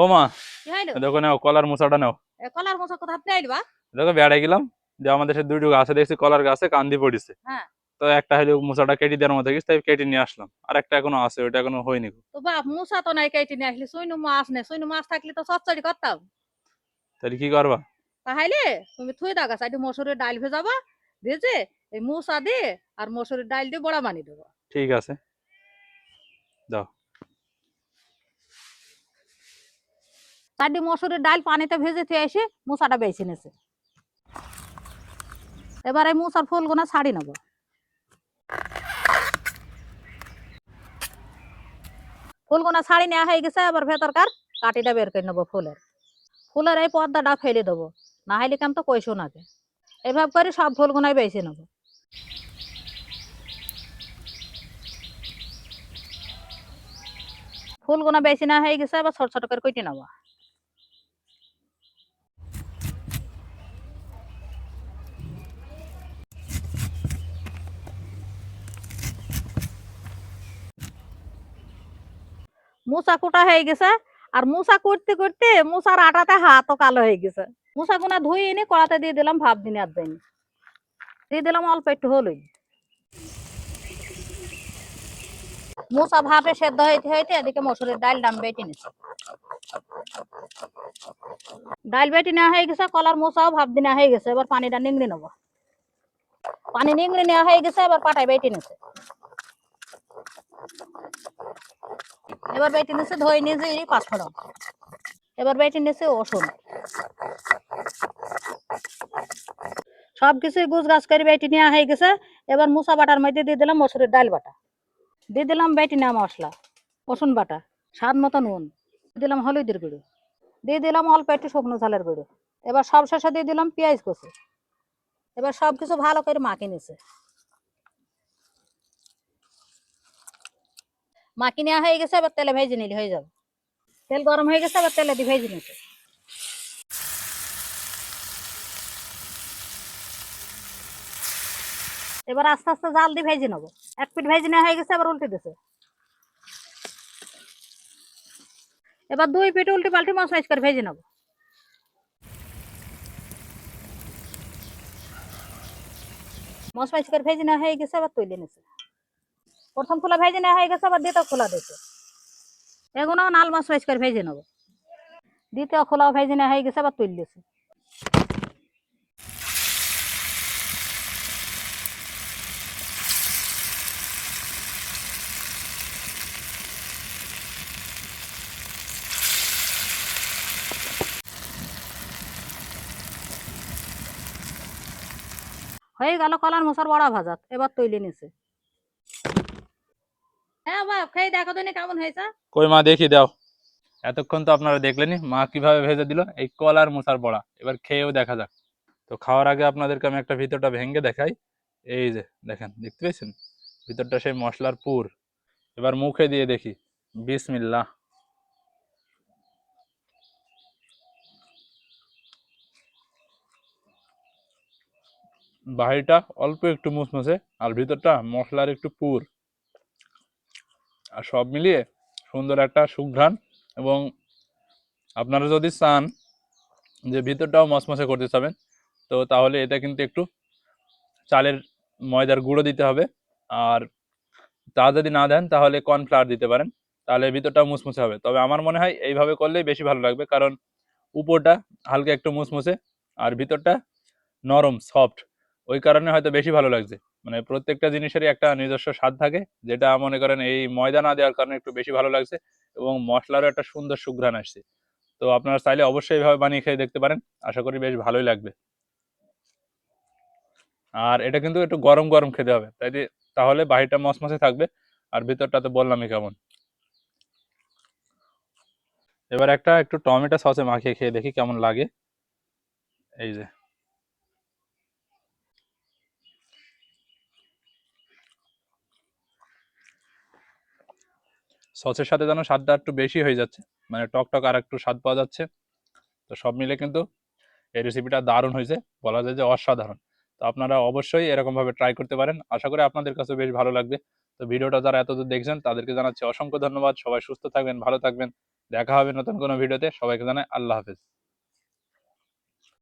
ও মা, কি হইলো? দেখো নাও কলার মোচাটা নাও। কলার মোচা কোথা থেকে আইলবা? দেখো বেড়াই গেলাম, যে আমাদের সে দুইটু গাছে দেখছি কলার গাছে কান্দি পড়েছে। হ্যাঁ। তো একটা হলো মোচাটা কেটে দেওয়ার মতো গেছে, তাই কেটে নিয়ে আসলাম। আর একটা এখনো আছে, ওইটা এখনো হয়নি। তো বাপ মোচা তো নাই কেটে নিয়ে আসলি, সৈন্য মাছ নেই, সৈন্য মাছ থাকলে তো চচ্চড়ি করতাম। তাহলে কি করবা? তাহলে তুমি থুই দাও গাছ, একটু মসুরের ডাল ভেজাবা, ভেজে এই মোচা দিয়ে আর মসুরের ডাল দিয়ে বড়া বানিয়ে দেবো। ঠিক আছে, দাও। চারটি মসুরের ডাল পানিতে ভেজে থুয়ে এসে মোচাটা বেছে নেছে। এবার এই মোচার ফুলগুনা ছাড়ি নেবো। ফুলগুনা ছাড়ি নেওয়া হয়ে গেছে, আবার ভেতরকার কাটিটা বের করে নেবো ফুলের। ফুলের এই পর্দাটা ফেলে দেবো, না হলে কেন তো কইসো নাকে। এভাবে করে সব ফুলগুনাই বেছে নেবো। ফুলগুনা বেছে নেওয়া হয়ে গেছে, আবার ছোট ছোট করে কেটে নেবো। মোচা কুটা হয়ে গেছে, আর মোচা করতে করতে মোচার আটাতে হাতও কালো হয়ে গেছে। মোচা গুনা ধুয়ে এনে কড়াতে দিয়ে দিলাম ভাপ দিনে আর দিন, দিয়ে দিলাম অল্প একটু হলুদ। মোচা ভাপে সেদ্ধ হইতে হইতে এদিকে মসুরের ডাল ডাম বেটে নিচ্ছে। ডাল বেটে নেওয়া হয়ে গেছে, কলার মোচাও ভাপ দিয়ে নেওয়া হয়ে গেছে। এবার পানিটা নিংড়ে নেবো। পানি নিংড়ে নেওয়া হয়ে গেছে, এবার পাটায় বেটে নিচ্ছে। এবার বেটে নিচ্ছে ধুয়ে নিয়ে যে পাঁচফোড়ন। এবার বেটে নিচ্ছে রসুন। সবকিছু গুছ গাছ করে বেটে নেওয়া হয়ে গেছে। এবার মোচা বাটার মধ্যে দিয়ে দিলাম মসুরের ডাল বাটা, দিয়ে দিলাম বেটে নেওয়া মশলা, রসুন বাটা, স্বাদ মতো নুন, দিলাম হলুদের গুঁড়ো, দিয়ে দিলাম অল্প একটু শুকনো ঝালের গুঁড়ো। এবার সব শেষে দিয়ে দিলাম পেঁয়াজ কুচি। এবার সবকিছু ভালো করে মাখিয়ে নিছে। মাখিয়ে নেওয়া হয়ে গেছে, এবার তেলে ভেজে নিলে হয়ে যাবে। তেল গরম হয়ে গেছে, এবার তেলে দিয়ে ভেজে নিচ্ছে। এবার আস্তে আস্তে জাল দিয়ে ভেজে নেবো। এক পিঠ ভেজে নেওয়া হয়ে গেছে, এবার উল্টে দিছে। এবার দুই পিঠ উল্টে পাল্টে মশলা করে ভেজে নেবো। মশলা করে ভেজে নেওয়া হয়ে গেছে, এবার তুলে নিচ্ছে। প্রথম খোলা ভেজে নেওয়া হয়ে গেছে, আবার দ্বিতীয় খোলা দিচ্ছে। এগুলো নাল মশলা করে ভেজে নেবো। দ্বিতীয় খোলাও ভেজে নেওয়া হয়ে গেছে, আবার তুলে দিচ্ছে। হয়ে গেল কলার মোচার বড়া ভাজা, এবার তুলে নিচ্ছে। হ্যাঁ বাপ, খেয়ে দেখো তো কেমন হয়েছে। কই মা, দেখি দাও। এতক্ষণ তো আপনারা দেখলেনি মা কিভাবে ভেজে দিল এই কলার মোচার বড়া। এবার খেয়েও দেখা যাক। তো খাওয়ার আগে আপনাদেরকে আমি একটা ভিতরটা ভেঙে দেখাই। এই যে দেখেন, দেখতে পেয়েছেন ভিতরটা সেই মশলার পুর। এবার মুখে দিয়ে দেখি। বিসমিল্লাহ। বাহিরটা অল্প একটু মুসমুসে, আর ভিতরটা মশলার একটু পুর। আর সব মিলিয়ে সুন্দর একটা সুঘ্রাণ। এবং আপনারা যদি চান যে ভিতরটাও মসমসে করতে চাবেন, তো তাহলে এটা কিন্তু একটু চালের ময়দার গুঁড়ো দিতে হবে। আর তা যদি না দেন তাহলে কর্নফ্লাওয়ার দিতে পারেন, তাহলে ভিতরটাও মুসমুসে হবে। তবে আমার মনে হয় এইভাবে করলেই বেশি ভালো লাগবে, কারণ উপরটা হালকা একটু মুসমুসে আর ভিতরটা নরম সফট। ওই কারণে হয়তো বেশি ভালো লাগছে। মানে প্রত্যেকটা জিনিসেরই একটা নিজস্ব স্বাদ থাকে, যেটা মনে করেন এই ময়দা না দেওয়ার কারণে একটু বেশি ভালো লাগছে। এবং মশলারও একটা সুন্দর সুঘ্রাণ আসছে। তো আপনারা চাইলে অবশ্যই এইভাবে বানিয়ে খেয়ে দেখতে পারেন, আশা করি বেশ ভালোই লাগবে। আর এটা কিন্তু একটু গরম গরম খেতে হবে, তাহলে বাহিরটা মসমসে থাকবে আর ভিতরটা তো বললামই কেমন। এবার একটু টমেটো সসে মাখিয়ে খেয়ে দেখি কেমন লাগে। এই যে সসের সাথে যেন স্বাদটা একটু বেশি হয়ে যাচ্ছে, মানে টক টক আর একটু স্বাদ পাওয়া যাচ্ছে। তো সব মিলে কিন্তু এই রেসিপিটা দারুণ হয়েছে, বলা যায় যে অসাধারণ। তো আপনারা অবশ্যই এরকমভাবে ট্রাই করতে পারেন, আশা করি আপনাদের কাছে বেশ ভালো লাগবে। তো ভিডিওটা যারা এতদূর দেখছেন তাদেরকে জানাচ্ছি অসংখ্য ধন্যবাদ। সবাই সুস্থ থাকবেন, ভালো থাকবেন। দেখা হবে নতুন কোনো ভিডিওতে। সবাইকে জানাই আল্লাহ হাফেজ।